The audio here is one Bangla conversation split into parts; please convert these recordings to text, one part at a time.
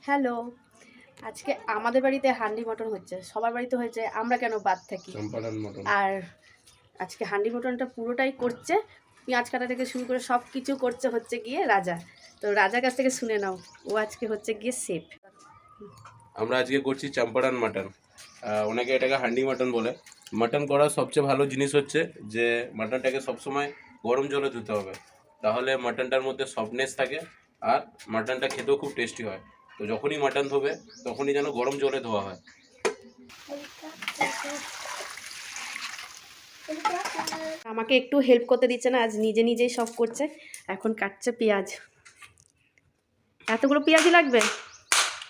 হ্যালো, আজকে আমাদের বাড়িতে হান্ডি মটন হচ্ছে। সবার বাড়িতে হয়েছে, আমরা কেন বাদ থাকি? চম্পারন মটন। আর আজকে হান্ডি মটনটা পুরোটাই করছে, পেঁয়াজ কাটা থেকে শুরু করে সব কিছু করছে হচ্ছে গিয়ে রাজা। তো রাজার কাছ থেকে শুনে নাও, ও আজকে হচ্ছে গিয়ে শেফ। আমরা আজকে করছি চম্পারন মাটন। অনেকে এটাকে হান্ডি মাটন বলে। মাটন করার সবচেয়ে ভালো জিনিস হচ্ছে যে মাটনটাকে সবসময় গরম জলে ধুতে হবে, তাহলে মাটনটার মধ্যে সফটনেস থাকে আর মাটনটা খেতেও খুব টেস্টি হয়। তো যখনই মাটন ধোবে তখনই যেন গরম জলে ধোয়া হয়। আমাকে একটু হেল্প করতে দিচ্ছে না, আজ নিজে নিজেই সব করছে। এখন কাটছে পেঁয়াজ। এতগুলো পেঁয়াজই লাগবে?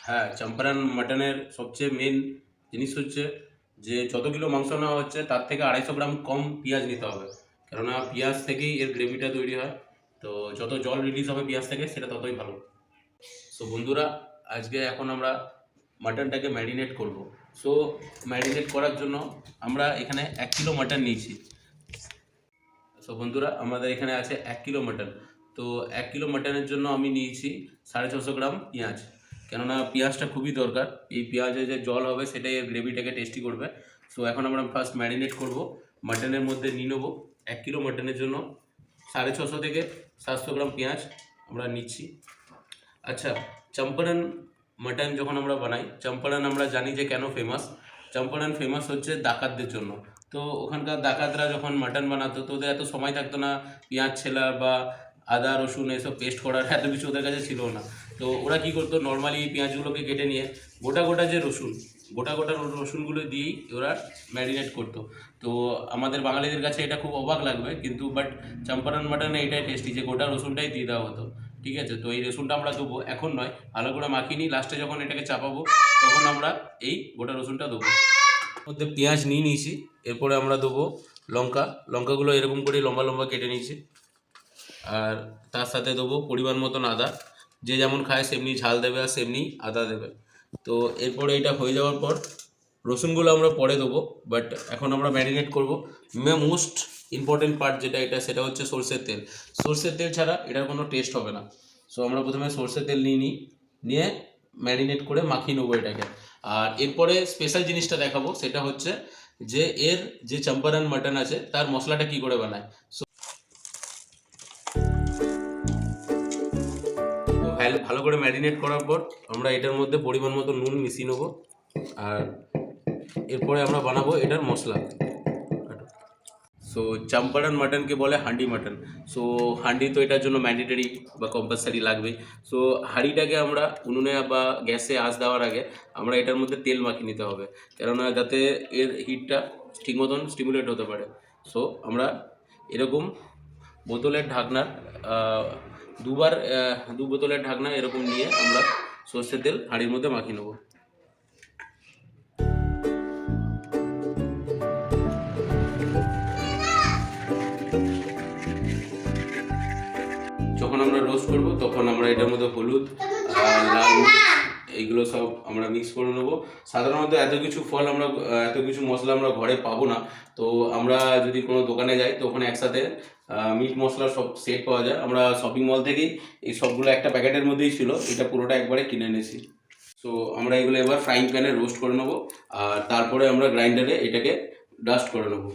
হ্যাঁ, চম্পারন মাটনের সবচেয়ে মেন জিনিস হচ্ছে যে যত কিলো মাংস নেওয়া হচ্ছে তার থেকে 250 গ্রাম কম পেঁয়াজ নিতে হবে, কেননা পেঁয়াজ থেকেই এর গ্রেভিটা তৈরি হয়। তো যত জল রিলিজ হবে পেঁয়াজ থেকে সেটা ততই ভালো। সো বন্ধুরা, আজকে এখন আমরা মাটনটাকে ম্যারিনেট করব। সো ম্যারিনেট করার জন্য আমরা এখানে 1 কিলো মাটন নিয়েছি। সো বন্ধুরা, আমাদের এখানে আছে 1 কিলো মাটন। তো 1 কিলো মাটনের জন্য আমি নিয়েছি 650 গ্রাম পেঁয়াজ, কেননা পেঁয়াজটা খুবই দরকার। এই পেঁয়াজে যে জল হবে সেটাই এর গ্রেভিটাকে টেস্টি করবে। সো এখন আমরা ফার্স্ট ম্যারিনেট করব। মাটনের মধ্যে নিয়ে নেবো 1 কিলো মাটনের জন্য 650 থেকে 700 গ্রাম পেঁয়াজ আমরা নিচ্ছি। আচ্ছা, চম্পারন মাটন যখন আমরা বানাই, চম্পারন আমরা জানি যে কেন ফেমাস। চম্পারন ফেমাস হচ্ছে ডাকাতদের জন্য। তো ওখানকার ডাকাতরা যখন মাটন বানাতো তো ওদের এত সময় থাকতো না পেঁয়াজ ছেলা বা আদা রসুন এসব পেস্ট করার, এত কিছু ওদের কাছে ছিল না। তো ওরা কী করতো, নর্মালি এই পেঁয়াজগুলোকে কেটে নিয়ে গোটা গোটা যে রসুন, গোটা গোটা রসুনগুলো দিয়েই ওরা ম্যারিনেট করতো। তো আমাদের বাঙালিদের কাছে এটা খুব অবাক লাগবে, কিন্তু বাট চম্পারন মাটনে এটাই টেস্টি যে গোটা রসুনটাই দিয়ে দেওয়া হতো। ঠিক আছে, তো এই রসুনটা আমরা দেবো, এখন নয়, ভালো করে মাখিয়ে নিই, লাস্টে যখন এটাকে চাপাবো তখন আমরা এই গোটা রসুনটা দেবো। মধ্যে পেঁয়াজ নিয়ে নিয়েছি, এরপরে আমরা দেবো লঙ্কা। লঙ্কাগুলো এরকম করে লম্বা লম্বা কেটে নিয়েছি। আর তার সাথে দেবো পরিমাণ মতন আদা। যে যেমন খায় সেমনি ঝাল দেবে আর সেমনি আদা দেবে। তো এরপরে এটা হয়ে যাওয়ার পর রসুনগুলো আমরা পরে দেবো, বাট এখন আমরা ম্যারিনেট করবো। মোস্ট ইম্পর্টেন্ট পার্ট যেটা এটা, সেটা হচ্ছে সরষের তেল। সরষের তেল ছাড়া এটার কোনো টেস্ট হবে না। সো আমরা প্রথমে সরষের তেল নিয়ে ম্যারিনেট করে মাখিয়ে নেবো এটাকে। আর এরপরে স্পেশাল জিনিসটা দেখাবো, সেটা হচ্ছে যে এর যে চম্পারন মাটন আছে তার মশলাটা কি করে বানায়। ভালো করে ম্যারিনেট করার পর আমরা এটার মধ্যে পরিমাণ মতো নুন মিশিয়ে নেবো। আর এরপরে আমরা বানাবো এটার মশলা। সো চম্পারন মাটনকে বলে হান্ডি মাটন। সো হান্ডি তো এটার জন্য ম্যান্ডেটরি বা কম্পালসারি লাগবে। সো হাঁড়িটাকে আমরা উনুনে বা গ্যাসে আঁচ দেওয়ার আগে আমরা এটার মধ্যে তেল মাখিয়ে নিতে হবে, কেননা যাতে এর হিটটা ঠিক মতন স্টিমুলেট হতে পারে। সো আমরা এরকম বোতলের ঢাকনার দু বোতলের ঢাকনা এরকম নিয়ে আমরা সর্ষের তেল হাঁড়ির মধ্যে মাখিয়ে নেবো। যখন আমরা রোস্ট করব তখন আমরা এটার মধ্যে হলুদ আর লাল মির্চ এইগুলো সব আমরা মিক্স করে নেবো। সাধারণত এত কিছু মশলা আমরা ঘরে পাবো না। তো আমরা যদি কোনো দোকানে যাই তো ওখানে একসাথে মিট মশলার সব সেট পাওয়া যায়। আমরা শপিং মল থেকেই এই সবগুলো একটা প্যাকেটের মধ্যেই ছিল, এটা পুরোটা একবারে কিনে এনেছি। সো আমরা এগুলো এবার ফ্রাইং প্যানে রোস্ট করে নেবো, আর তারপরে আমরা গ্রাইন্ডারে এটাকে ডাস্ট করে নেবো।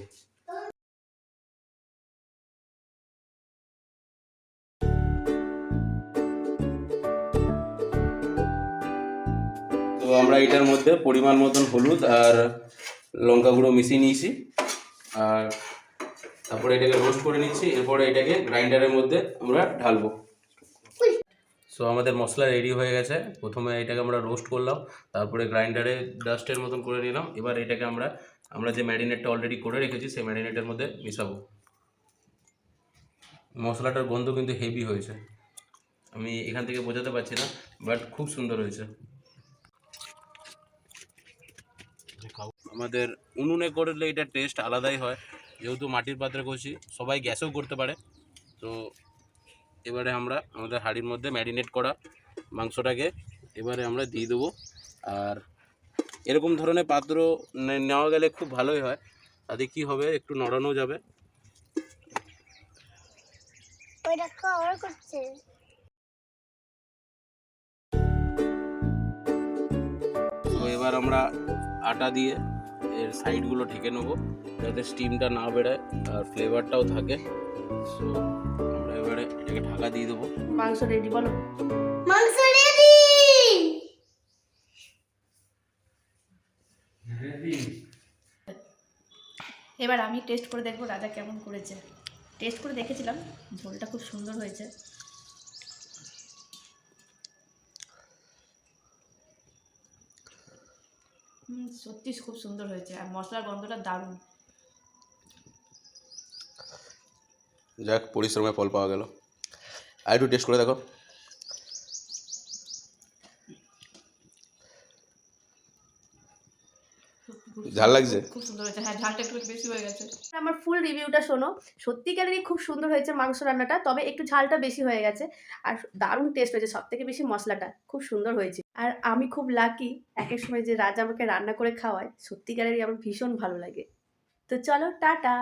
তো আমরা এটার মধ্যে পরিমাণ মতন হলুদ আর লঙ্কা গুঁড়ো মিশিয়ে নিয়েছি, আর তারপরে এটাকে রোস্ট করে নিচ্ছি। এরপরে এটাকে গ্রাইন্ডারের মধ্যে আমরা ঢালবো। সো আমাদের মশলা রেডি হয়ে গেছে। প্রথমে এটাকে আমরা রোস্ট করলাম, তারপরে গ্রাইন্ডারে ডাস্টের মতন করে নিলাম। এবার এটাকে আমরা যে ম্যারিনেটটা অলরেডি করে রেখেছি সেই ম্যারিনেটের মধ্যে মিশাবো। মশলাটার গন্ধ কিন্তু হেভি হয়েছে, আমি এখান থেকে বোঝাতে পারছি না, বাট খুব সুন্দর হয়েছে। আমাদের উনুনে করলে এটা টেস্ট আলাদাই হয়, যেহেতু মাটির পাত্রে করছি, সবাই গ্যাসেও করতে পারে। তো এবারে আমরা আমাদের হাঁড়ির মধ্যে ম্যারিনেট করা মাংসটাকে এবারে আমরা দিয়ে দেবো। আর এরকম ধরনের পাত্র নেওয়া গেলে খুব ভালোই হয়, তাতে কি হবে, একটু নড়ানো যাবে। এবার আমরা আটা দিয়ে এর সাইডগুলো ঢেকে নেবো যাতে স্টিমটা না বেড়ায় আর ফ্লেভারটাও থাকে। সো আমরা এবারে এটাকে ঢাকা দিয়ে দেবো। মাংস রেডি বলো। মাংস রেডি। এবার আমি টেস্ট করে দেখবো রাজা কেমন করেছে। টেস্ট করে দেখেছিলাম, ঝোলটা খুব সুন্দর হয়েছে। সত্যি খুব সুন্দর হয়েছে, আর মশলার গন্ধটা দারুণ। যাক, পরিশ্রমের ফল পাওয়া গেল। আর একটু টেস্ট করে দেখো। ঝাল লাগছে? খুব সুন্দর হয়েছে, হ্যাঁ ঝালটা একটু বেশি হয়ে গেছে। আমার ফুল রিভিউটা শোনো। সত্যিকারেরই খুব সুন্দর হয়েছে মাংস রান্নাটা, তবে একটু ঝালটা বেশি হয়ে গেছে। আর দারুণ টেস্ট হয়েছে, সব থেকে বেশি মশলাটা খুব সুন্দর হয়েছে। আর আমি খুব লাকি, এক এক সময় যে রাজা আমাকে রান্না করে খাওয়ায়, সত্যিকারেরই আমার ভীষণ ভালো লাগে। তো চলো, টাটা।